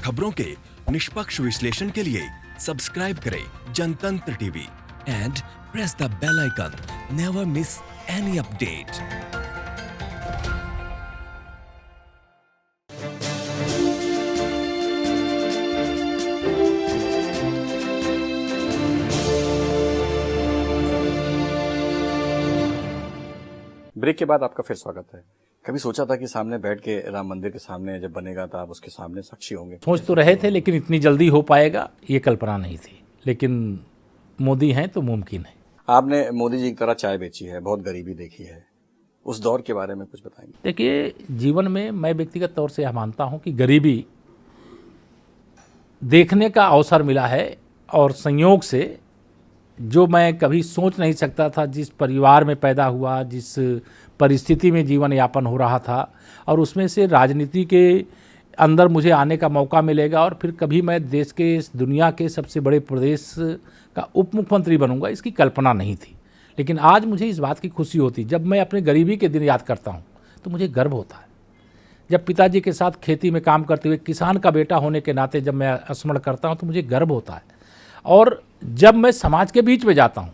खबरों के निष्पक्ष विश्लेषण के लिए सब्सक्राइब करें Jantantra TV and press the bell icon. Never miss any update. Break के बाद आपका फिर स्वागत है। कभी सोचा था कि सामने बैठ के राम मंदिर के सामने जब बनेगा तो आप उसके सामने साक्षी होंगे? सोच तो रहे थे, लेकिन इतनी जल्दी हो पाएगा ये कल्पना नहीं थी। लेकिन मोदी हैं तो मुमकिन है। आपने मोदी जी की तरह चाय बेची है, बहुत गरीबी देखी है, उस दौर के बारे में कुछ बताएंगे? देखिए, जीवन में मैं व्यक्तिगत तौर से यह मानता हूं कि गरीबी देखने का अवसर मिला है, और संयोग से जो मैं कभी सोच नहीं सकता था, जिस परिवार में पैदा हुआ, जिस परिस्थिति में जीवन यापन हो रहा था, और उसमें से राजनीति के अंदर मुझे आने का मौका मिलेगा और फिर कभी मैं देश के, दुनिया के सबसे बड़े प्रदेश का उप मुख्यमंत्री बनूंगा, इसकी कल्पना नहीं थी। लेकिन आज मुझे इस बात की खुशी होती, जब मैं अपने गरीबी के दिन याद करता हूँ तो मुझे गर्व होता है। जब पिताजी के साथ खेती में काम करते हुए किसान का बेटा होने के नाते जब मैं स्मरण करता हूँ तो मुझे गर्व होता है। और जब मैं समाज के बीच में जाता हूँ,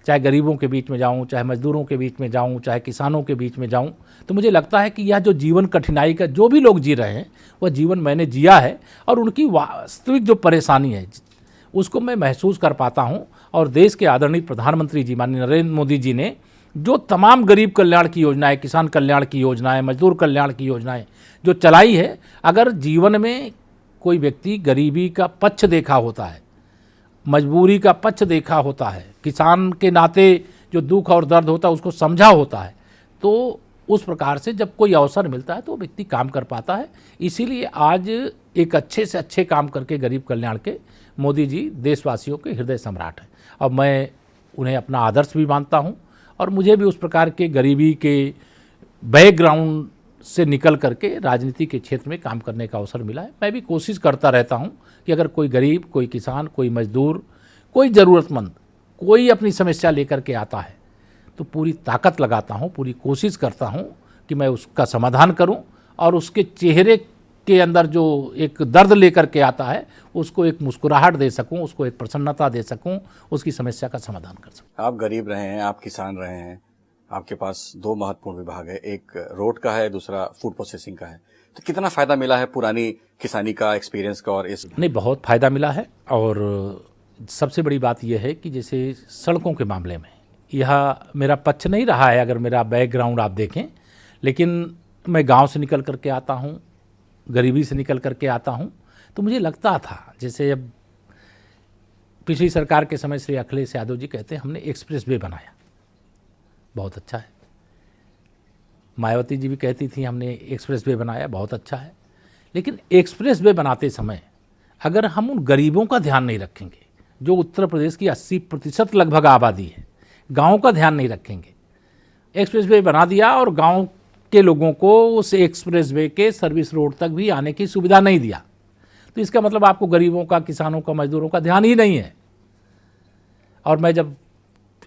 चाहे गरीबों के बीच में जाऊँ, चाहे मजदूरों के बीच में जाऊँ, चाहे किसानों के बीच में जाऊँ, तो मुझे लगता है कि यह जो जीवन कठिनाई का जो भी लोग जी रहे हैं वह जीवन मैंने जिया है, और उनकी वास्तविक जो परेशानी है उसको मैं महसूस कर पाता हूँ। और देश के आदरणीय प्रधानमंत्री जी माननीय नरेंद्र मोदी जी ने जो तमाम गरीब कल्याण की योजनाएं, किसान कल्याण की योजनाएं, मजदूर कल्याण की योजनाएं जो चलाई है, अगर जीवन में कोई व्यक्ति गरीबी का पक्ष देखा होता है, मजबूरी का पक्ष देखा होता है, किसान के नाते जो दुख और दर्द होता है उसको समझा होता है, तो उस प्रकार से जब कोई अवसर मिलता है तो व्यक्ति काम कर पाता है। इसीलिए आज एक अच्छे से अच्छे काम करके गरीब कल्याण के मोदी जी देशवासियों के हृदय सम्राट हैं, और मैं उन्हें अपना आदर्श भी मानता हूं। और मुझे भी उस प्रकार के गरीबी के बैकग्राउंड से निकल करके राजनीति के क्षेत्र में काम करने का अवसर मिला है। मैं भी कोशिश करता रहता हूं कि अगर कोई गरीब, कोई किसान, कोई मजदूर, कोई ज़रूरतमंद, कोई अपनी समस्या लेकर के आता है तो पूरी ताकत लगाता हूं, पूरी कोशिश करता हूं कि मैं उसका समाधान करूं, और उसके चेहरे के अंदर जो एक दर्द लेकर के आता है उसको एक मुस्कुराहट दे सकूं, उसको एक प्रसन्नता दे सकूं, उसकी समस्या का समाधान कर सकूं। आप गरीब रहे हैं, आप किसान रहे हैं, आपके पास दो महत्वपूर्ण विभाग है, एक रोड का है, दूसरा फूड प्रोसेसिंग का है, तो कितना फायदा मिला है पुरानी किसानी का, एक्सपीरियंस का? और इस नहीं, बहुत फ़ायदा मिला है। और सबसे बड़ी बात यह है कि जैसे सड़कों के मामले में यह मेरा पक्ष नहीं रहा है, अगर मेरा बैकग्राउंड आप देखें, लेकिन मैं गांव से निकल करके आता हूं, गरीबी से निकल करके आता हूं, तो मुझे लगता था, जैसे अब पिछली सरकार के समय श्री अखिलेश यादव जी कहते हैं हमने एक्सप्रेस वे बनाया, बहुत अच्छा है। मायावती जी भी कहती थी हमने एक्सप्रेस वे बनाया, बहुत अच्छा है। लेकिन एक्सप्रेस वे बनाते समय अगर हम उन गरीबों का ध्यान नहीं रखेंगे, जो उत्तर प्रदेश की 80% लगभग आबादी है, गाँव का ध्यान नहीं रखेंगे, एक्सप्रेस वे बना दिया और गाँव के लोगों को उस एक्सप्रेस वे के सर्विस रोड तक भी आने की सुविधा नहीं दिया, तो इसका मतलब आपको गरीबों का, किसानों का, मजदूरों का ध्यान ही नहीं है। और मैं जब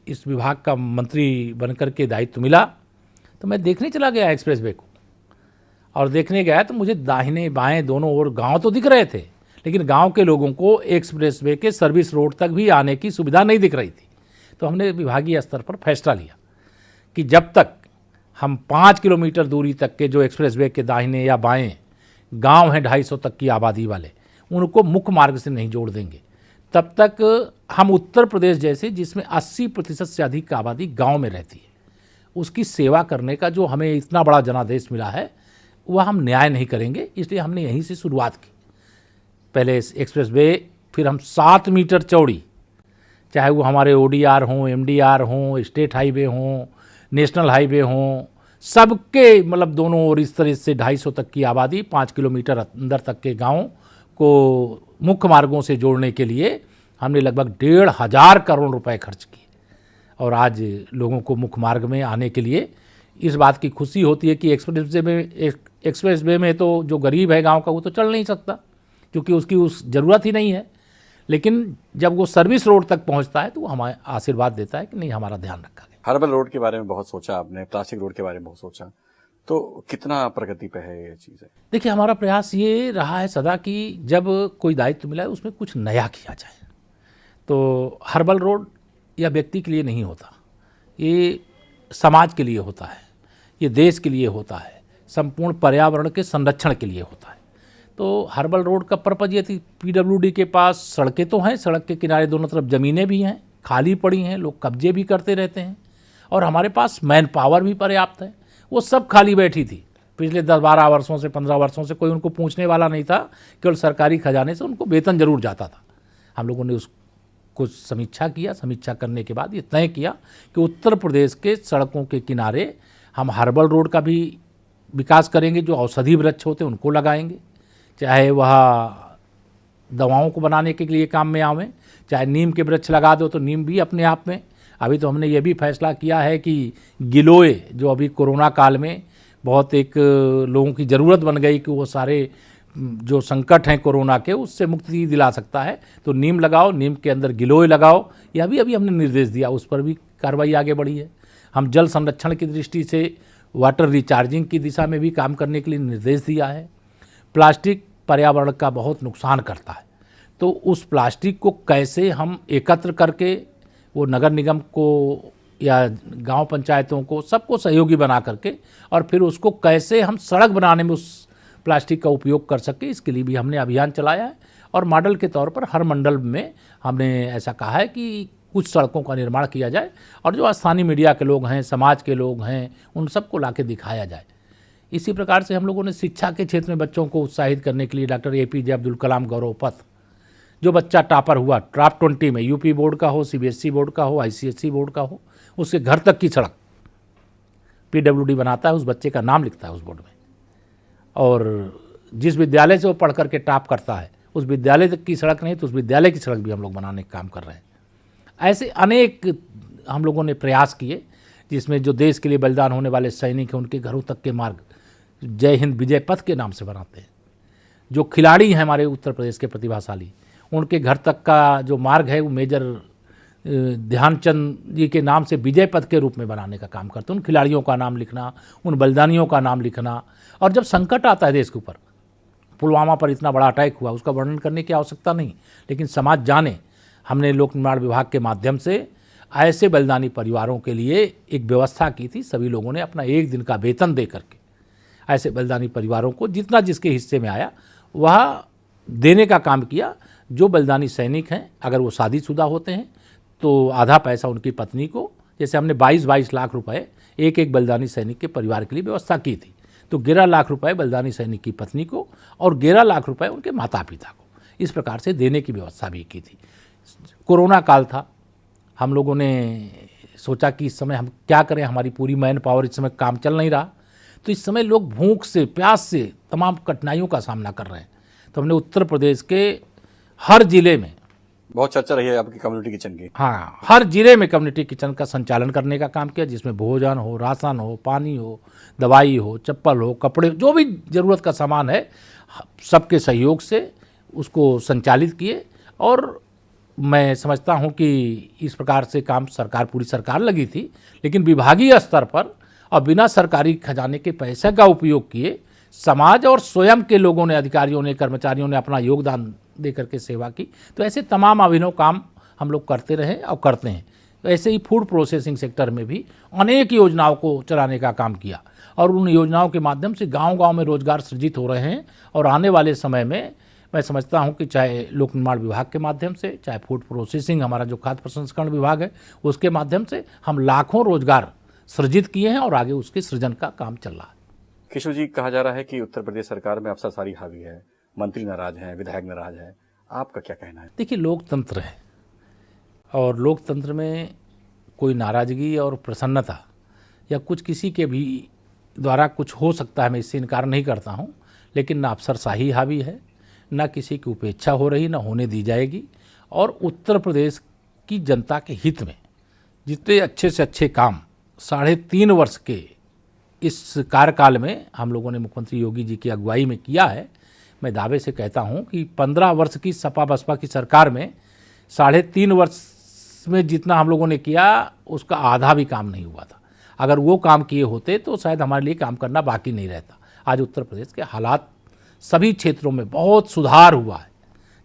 इस विभाग का मंत्री बनकर के दायित्व मिला तो मैं देखने चला गया एक्सप्रेस वे को, और देखने गया तो मुझे दाहिने बाएं दोनों ओर गांव तो दिख रहे थे, लेकिन गांव के लोगों को एक्सप्रेस वे के सर्विस रोड तक भी आने की सुविधा नहीं दिख रही थी। तो हमने विभागीय स्तर पर फैसला लिया कि जब तक हम 5 किलोमीटर दूरी तक के जो एक्सप्रेस वे के दाहिने या बाएं गांव हैं 250 तक की आबादी वाले, उनको मुख्य मार्ग से नहीं जोड़ देंगे, तब तक हम उत्तर प्रदेश जैसे, जिसमें 80% से अधिक की आबादी गांव में रहती है, उसकी सेवा करने का जो हमें इतना बड़ा जनादेश मिला है वह हम न्याय नहीं करेंगे। इसलिए हमने यहीं से शुरुआत की। पहले एक्सप्रेस वे, फिर हम 7 मीटर चौड़ी, चाहे वो हमारे ODR हों, MDR हों, स्टेट हाईवे हों, नेशनल हाईवे हों, सबके मतलब दोनों ओर इस तरह से 250 तक की आबादी, 5 किलोमीटर अंदर तक के गाँव को मुख्य मार्गों से जोड़ने के लिए हमने लगभग 1,500 करोड़ रुपए खर्च किए। और आज लोगों को मुख्य मार्ग में आने के लिए इस बात की खुशी होती है कि एक्सप्रेस वे में तो जो गरीब है गांव का वो तो चल नहीं सकता, क्योंकि उसकी उस ज़रूरत ही नहीं है। लेकिन जब वो सर्विस रोड तक पहुंचता है तो वो हमें आशीर्वाद देता है कि नहीं, हमारा ध्यान रखा गया। हर्बल रोड के बारे में बहुत सोचा आपने, प्लास्टिक रोड के बारे में बहुत सोचा, तो कितना प्रगति पे है ये चीज़ है? देखिए, हमारा प्रयास ये रहा है सदा कि जब कोई दायित्व मिला है उसमें कुछ नया किया जाए। तो हर्बल रोड या व्यक्ति के लिए नहीं होता, ये समाज के लिए होता है, ये देश के लिए होता है, संपूर्ण पर्यावरण के संरक्षण के लिए होता है। तो हर्बल रोड का पर्पज़ ये थी, पीडब्ल्यूडी के पास सड़कें तो हैं, सड़क के किनारे दोनों तरफ ज़मीनें भी हैं, खाली पड़ी हैं, लोग कब्जे भी करते रहते हैं, और हमारे पास मैन पावर भी पर्याप्त है। वो सब खाली बैठी थी पिछले 10-12 वर्षों से, 15 वर्षों से कोई उनको पूछने वाला नहीं था, केवल सरकारी खजाने से उनको वेतन जरूर जाता था। हम लोगों ने उसको समीक्षा किया, समीक्षा करने के बाद ये तय किया कि उत्तर प्रदेश के सड़कों के किनारे हम हर्बल रोड का भी विकास करेंगे, जो औषधि वृक्ष होते हैं उनको लगाएंगे, चाहे वह दवाओं को बनाने के लिए काम में आवें, चाहे नीम के वृक्ष लगा दो तो नीम भी अपने आप में। अभी तो हमने ये भी फैसला किया है कि गिलोय, जो अभी कोरोना काल में बहुत एक लोगों की ज़रूरत बन गई कि वो सारे जो संकट हैं कोरोना के उससे मुक्ति दिला सकता है, तो नीम लगाओ, नीम के अंदर गिलोय लगाओ, यह भी अभी हमने निर्देश दिया, उस पर भी कार्रवाई आगे बढ़ी है। हम जल संरक्षण की दृष्टि से वाटर रिचार्जिंग की दिशा में भी काम करने के लिए निर्देश दिया है। प्लास्टिक पर्यावरण का बहुत नुकसान करता है, तो उस प्लास्टिक को कैसे हम एकत्र करके वो नगर निगम को या गांव पंचायतों को सबको सहयोगी बना करके और फिर उसको कैसे हम सड़क बनाने में उस प्लास्टिक का उपयोग कर सके, इसके लिए भी हमने अभियान चलाया है। और मॉडल के तौर पर हर मंडल में हमने ऐसा कहा है कि कुछ सड़कों का निर्माण किया जाए और जो स्थानीय मीडिया के लोग हैं, समाज के लोग हैं, उन सबको लाके दिखाया जाए। इसी प्रकार से हम लोगों ने शिक्षा के क्षेत्र में बच्चों को उत्साहित करने के लिए डॉक्टर APJ अब्दुल कलाम गौरव पथ, जो बच्चा टॉपर हुआ टॉप 20 में, यूपी बोर्ड का हो, CBSE बोर्ड का हो, ICSE बोर्ड का हो, उसके घर तक की सड़क PWD बनाता है, उस बच्चे का नाम लिखता है उस बोर्ड में, और जिस विद्यालय से वो पढ़ करके टॉप करता है उस विद्यालय तक की सड़क नहीं तो उस विद्यालय की सड़क भी हम लोग बनाने का काम कर रहे हैं। ऐसे अनेक हम लोगों ने प्रयास किए, जिसमें जो देश के लिए बलिदान होने वाले सैनिक हैं उनके घरों तक के मार्ग जय हिंद विजय पथ के नाम से बनाते हैं। जो खिलाड़ी हैं हमारे उत्तर प्रदेश के प्रतिभाशाली, उनके घर तक का जो मार्ग है वो मेजर ध्यानचंद जी के नाम से विजय पथ के रूप में बनाने का काम करते हैं। उन खिलाड़ियों का नाम लिखना, उन बलिदानियों का नाम लिखना, और जब संकट आता है देश के ऊपर, पुलवामा पर इतना बड़ा अटैक हुआ, उसका वर्णन करने की आवश्यकता नहीं, लेकिन समाज जाने, हमने लोक निर्माण विभाग के माध्यम से ऐसे बलिदानी परिवारों के लिए एक व्यवस्था की थी। सभी लोगों ने अपना 1 दिन का वेतन दे करके ऐसे बलिदानी परिवारों को जितना जिसके हिस्से में आया वह देने का काम किया। जो बलिदानी सैनिक हैं, अगर वो शादीशुदा होते हैं तो आधा पैसा उनकी पत्नी को, जैसे हमने 22-22 लाख रुपए एक बलिदानी सैनिक के परिवार के लिए व्यवस्था की थी, तो 11 लाख रुपए बलिदानी सैनिक की पत्नी को और 11 लाख रुपए उनके माता पिता को, इस प्रकार से देने की व्यवस्था भी की थी। कोरोना काल था, हम लोगों ने सोचा कि इस समय हम क्या करें, हमारी पूरी मैन पावर इस समय काम चल नहीं रहा, तो इस समय लोग भूख से, प्यास से तमाम कठिनाइयों का सामना कर रहे हैं। तो हमने उत्तर प्रदेश के हर जिले में, बहुत चर्चा रही है आपकी कम्युनिटी किचन की, हाँ, हर जिले में कम्युनिटी किचन का संचालन करने का काम किया, जिसमें भोजन हो, राशन हो, पानी हो, दवाई हो, चप्पल हो, कपड़े, जो भी ज़रूरत का सामान है, सबके सहयोग से उसको संचालित किए। और मैं समझता हूँ कि इस प्रकार से काम सरकार, पूरी सरकार लगी थी, लेकिन विभागीय स्तर पर और बिना सरकारी खजाने के पैसे का उपयोग किए समाज और स्वयं के लोगों ने, अधिकारियों ने, कर्मचारियों ने अपना योगदान दे करके सेवा की। तो ऐसे तमाम अभिनव काम हम लोग करते रहे और करते हैं। तो ऐसे ही फूड प्रोसेसिंग सेक्टर में भी अनेक योजनाओं को चलाने का काम किया, और उन योजनाओं के माध्यम से गांव-गांव में रोजगार सृजित हो रहे हैं। और आने वाले समय में मैं समझता हूं कि चाहे लोक निर्माण विभाग के माध्यम से, चाहे फूड प्रोसेसिंग, हमारा जो खाद्य प्रसंस्करण विभाग है, उसके माध्यम से हम लाखों रोजगार सृजित किए हैं और आगे उसके सृजन का काम चल रहा है। किशोर जी, कहा जा रहा है कि उत्तर प्रदेश सरकार में अफसरशाही हावी है, मंत्री नाराज हैं, विधायक नाराज हैं, आपका क्या कहना है? देखिए, लोकतंत्र है और लोकतंत्र में कोई नाराजगी और प्रसन्नता या कुछ किसी के भी द्वारा कुछ हो सकता है, मैं इससे इनकार नहीं करता हूँ, लेकिन ना अफसरशाही हावी है, ना किसी की उपेक्षा हो रही, ना होने दी जाएगी। और उत्तर प्रदेश की जनता के हित में जितने अच्छे से अच्छे काम 3.5 वर्ष के इस कार्यकाल में हम लोगों ने मुख्यमंत्री योगी जी की अगुवाई में किया है, मैं दावे से कहता हूं कि 15 वर्ष की सपा बसपा की सरकार में 3.5 वर्ष में जितना हम लोगों ने किया उसका आधा भी काम नहीं हुआ था। अगर वो काम किए होते तो शायद हमारे लिए काम करना बाकी नहीं रहता। आज उत्तर प्रदेश के हालात सभी क्षेत्रों में बहुत सुधार हुआ है,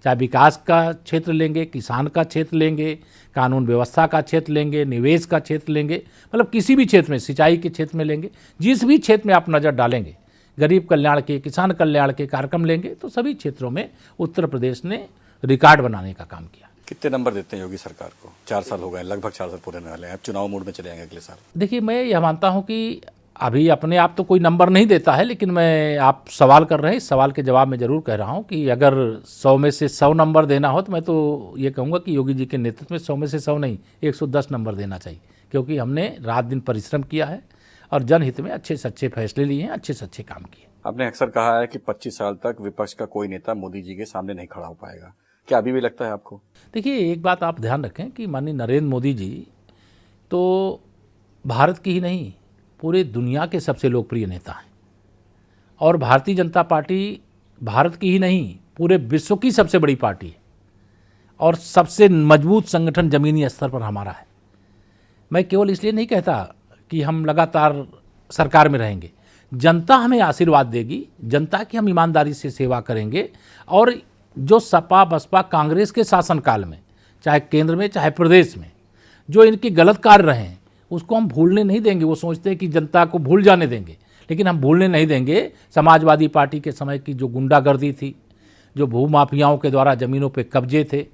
चाहे विकास का क्षेत्र लेंगे, किसान का क्षेत्र लेंगे, कानून व्यवस्था का क्षेत्र लेंगे, निवेश का क्षेत्र लेंगे, मतलब किसी भी क्षेत्र में, सिंचाई के क्षेत्र में लेंगे, जिस भी क्षेत्र में आप नज़र डालेंगे, गरीब कल्याण के, किसान कल्याण के कार्यक्रम लेंगे, तो सभी क्षेत्रों में उत्तर प्रदेश ने रिकॉर्ड बनाने का काम किया। कितने नंबर देते हैं योगी सरकार को? 4 साल हो गए, लगभग 4 साल पूरे होने वाले हैं, अब चुनाव मोड में चले जाएंगे अगले साल। देखिए, मैं यह मानता हूं कि अभी अपने आप तो कोई नंबर नहीं देता है, लेकिन मैं, आप सवाल कर रहे हैं, इस सवाल के जवाब में ज़रूर कह रहा हूं कि अगर 100 में से 100 नंबर देना हो तो मैं तो ये कहूँगा कि योगी जी के नेतृत्व में 100 में से 100 नहीं, 110 नंबर देना चाहिए, क्योंकि हमने रात दिन परिश्रम किया है और जनहित में अच्छे से अच्छे फैसले लिए हैं, अच्छे से अच्छे काम किए। आपने अक्सर कहा है कि 25 साल तक विपक्ष का कोई नेता मोदी जी के सामने नहीं खड़ा हो पाएगा, क्या अभी भी लगता है आपको? देखिए, एक बात आप ध्यान रखें कि माननीय नरेंद्र मोदी जी तो भारत की ही नहीं, पूरे दुनिया के सबसे लोकप्रिय नेता हैं, और भारतीय जनता पार्टी भारत की ही नहीं, पूरे विश्व की सबसे बड़ी पार्टी है और सबसे मजबूत संगठन जमीनी स्तर पर हमारा है। मैं केवल इसलिए नहीं कहता कि हम लगातार सरकार में रहेंगे, जनता हमें आशीर्वाद देगी, जनता की हम ईमानदारी से सेवा करेंगे, और जो सपा बसपा कांग्रेस के शासनकाल में, चाहे केंद्र में चाहे प्रदेश में, जो इनके गलत कार्य रहे हैं उसको हम भूलने नहीं देंगे। वो सोचते हैं कि जनता को भूल जाने देंगे, लेकिन हम भूलने नहीं देंगे। समाजवादी पार्टी के समय की जो गुंडागर्दी थी, जो भूमाफियाओं के द्वारा ज़मीनों पे कब्जे थे,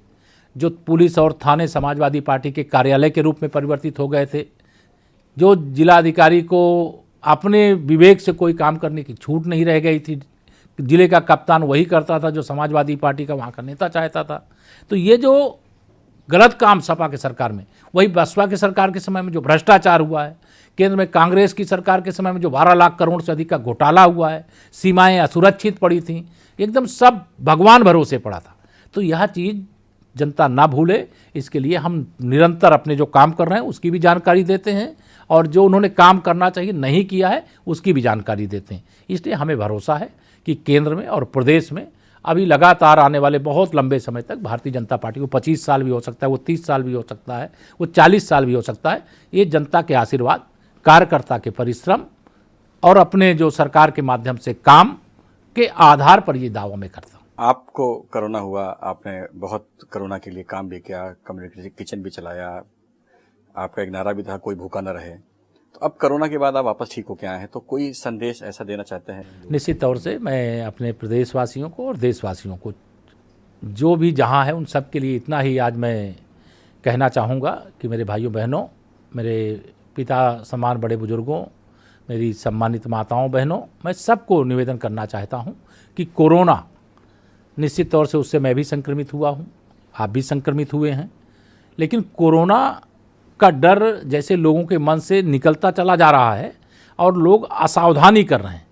जो पुलिस और थाने समाजवादी पार्टी के कार्यालय के रूप में परिवर्तित हो गए थे, जो जिलाधिकारी को अपने विवेक से कोई काम करने की छूट नहीं रह गई थी, जिले का कप्तान वही करता था जो समाजवादी पार्टी का वहाँ का नेता चाहता था। तो ये जो गलत काम सपा के सरकार में, वही बसपा के सरकार के समय में जो भ्रष्टाचार हुआ है, केंद्र में कांग्रेस की सरकार के समय में जो 12 लाख करोड़ से अधिक का घोटाला हुआ है, सीमाएं असुरक्षित पड़ी थीं, एकदम सब भगवान भरोसे पड़ा था। तो यह चीज़ जनता ना भूले, इसके लिए हम निरंतर अपने जो काम कर रहे हैं उसकी भी जानकारी देते हैं, और जो उन्होंने काम करना चाहिए नहीं किया है उसकी भी जानकारी देते हैं। इसलिए हमें भरोसा है कि केंद्र में और प्रदेश में अभी लगातार आने वाले बहुत लंबे समय तक भारतीय जनता पार्टी को 25 साल भी हो सकता है, वो 30 साल भी हो सकता है, वो 40 साल भी हो सकता है, ये जनता के आशीर्वाद, कार्यकर्ता के परिश्रम और अपने जो सरकार के माध्यम से काम के आधार पर ये दावा मैं करता हूँ। आपको कोरोना हुआ, आपने बहुत कोरोना के लिए काम भी किया, कम्युनिटी किचन भी चलाया, आपका एक नारा भी था कोई भूखा न रहे। तो अब कोरोना के बाद आप वापस ठीक होके आए हैं, तो कोई संदेश ऐसा देना चाहते हैं? निश्चित तौर से मैं अपने प्रदेशवासियों को और देशवासियों को, जो भी जहाँ है, उन सब के लिए इतना ही आज मैं कहना चाहूँगा कि मेरे भाइयों बहनों, मेरे पिता समान बड़े बुजुर्गों, मेरी सम्मानित माताओं बहनों, मैं सबको निवेदन करना चाहता हूँ कि कोरोना, निश्चित तौर से उससे मैं भी संक्रमित हुआ हूँ, आप भी संक्रमित हुए हैं, लेकिन कोरोना का डर जैसे लोगों के मन से निकलता चला जा रहा है और लोग असावधानी कर रहे हैं,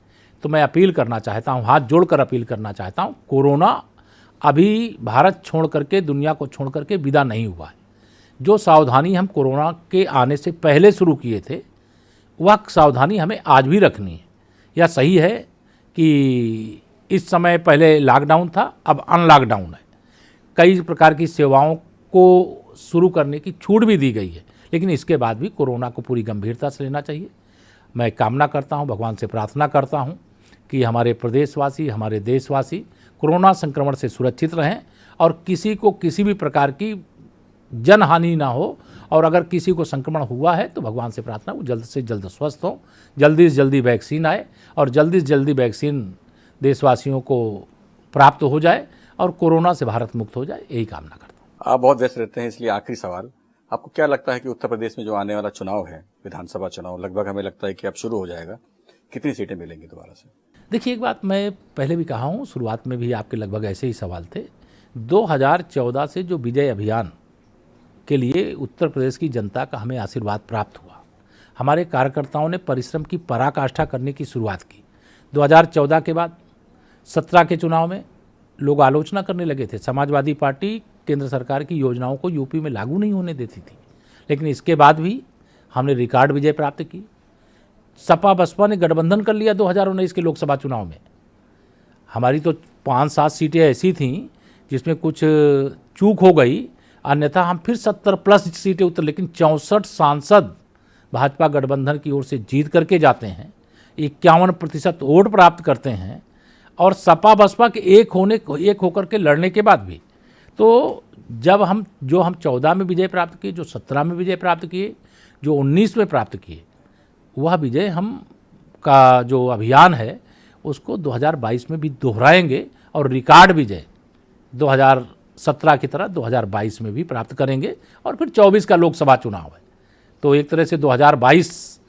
तो मैं अपील करना चाहता हूँ, हाथ जोड़कर अपील करना चाहता हूँ, कोरोना अभी भारत छोड़ करके, दुनिया को छोड़ करके विदा नहीं हुआ है। जो सावधानी हम कोरोना के आने से पहले शुरू किए थे, वह सावधानी हमें आज भी रखनी है। यह सही है कि इस समय पहले लॉकडाउन था, अब अनलॉकडाउन है, कई प्रकार की सेवाओं को शुरू करने की छूट भी दी गई है, लेकिन इसके बाद भी कोरोना को पूरी गंभीरता से लेना चाहिए। मैं कामना करता हूं, भगवान से प्रार्थना करता हूं कि हमारे प्रदेशवासी, हमारे देशवासी कोरोना संक्रमण से सुरक्षित रहें और किसी को किसी भी प्रकार की जनहानि ना हो, और अगर किसी को संक्रमण हुआ है तो भगवान से प्रार्थना वो जल्द से जल्द स्वस्थ हो, जल्दी से जल्दी वैक्सीन आए और जल्दी से जल्दी वैक्सीन देशवासियों को प्राप्त हो जाए और कोरोना से भारत मुक्त हो जाए, यही कामना करता हूँ। आप बहुत व्यस्त रहते हैं, इसलिए आखिरी सवाल, आपको क्या लगता है कि उत्तर प्रदेश में जो आने वाला चुनाव है, विधानसभा चुनाव लगभग हमें लगता है कि अब शुरू हो जाएगा, कितनी सीटें मिलेंगी दोबारा से? देखिए, एक बात मैं पहले भी कहा हूँ, शुरुआत में भी आपके लगभग ऐसे ही सवाल थे। 2014 से जो विजय अभियान के लिए उत्तर प्रदेश की जनता का हमें आशीर्वाद प्राप्त हुआ, हमारे कार्यकर्ताओं ने परिश्रम की पराकाष्ठा करने की शुरुआत की। 2014 के बाद 17 के चुनाव में लोग आलोचना करने लगे थे, समाजवादी पार्टी केंद्र सरकार की योजनाओं को यूपी में लागू नहीं होने देती थी, लेकिन इसके बाद भी हमने रिकॉर्ड विजय प्राप्त की। सपा बसपा ने गठबंधन कर लिया 2019 के लोकसभा चुनाव में। हमारी तो 5-7 सीटें ऐसी थीं जिसमें कुछ चूक हो गई, अन्यथा हम फिर 70+ सीटें उतर, लेकिन 64 सांसद भाजपा गठबंधन की ओर से जीत करके जाते हैं, 51% वोट प्राप्त करते हैं और सपा बसपा के एक होकर के लड़ने के बाद भी, तो जब हम 14 में विजय प्राप्त किए, जो 17 में विजय प्राप्त किए, जो 19 में प्राप्त किए, वह विजय हम का जो अभियान है उसको 2022 में भी दोहराएंगे और रिकॉर्ड विजय 2017 की तरह 2022 में भी प्राप्त करेंगे। और फिर 24 का लोकसभा चुनाव है, तो एक तरह से 2022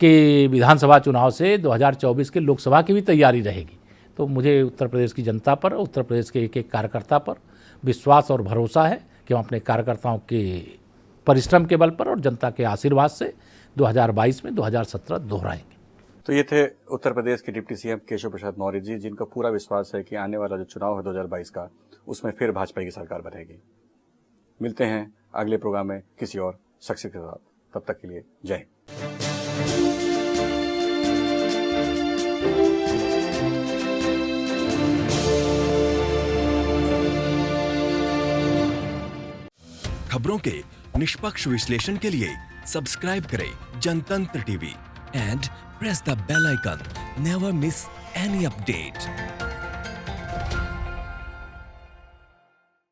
के विधानसभा चुनाव से 2024 के लोकसभा की भी तैयारी रहेगी। तो मुझे उत्तर प्रदेश की जनता पर, उत्तर प्रदेश के एक एक कार्यकर्ता पर विश्वास और भरोसा है कि हम अपने कार्यकर्ताओं के परिश्रम के बल पर और जनता के आशीर्वाद से 2022 में 2017 दोहराएंगे। तो ये थे उत्तर प्रदेश के डिप्टी सीएम केशव प्रसाद मौर्य जी, जिनका पूरा विश्वास है कि आने वाला जो चुनाव है 2022 का, उसमें फिर भाजपा की सरकार बनेगी। मिलते हैं अगले प्रोग्राम में किसी और शख्स के साथ, तब तक के लिए जय हिंद। खबरों के निष्पक्ष विश्लेषण के लिए सब्सक्राइब करें Jantantra TV and press the bell icon. Never miss any update.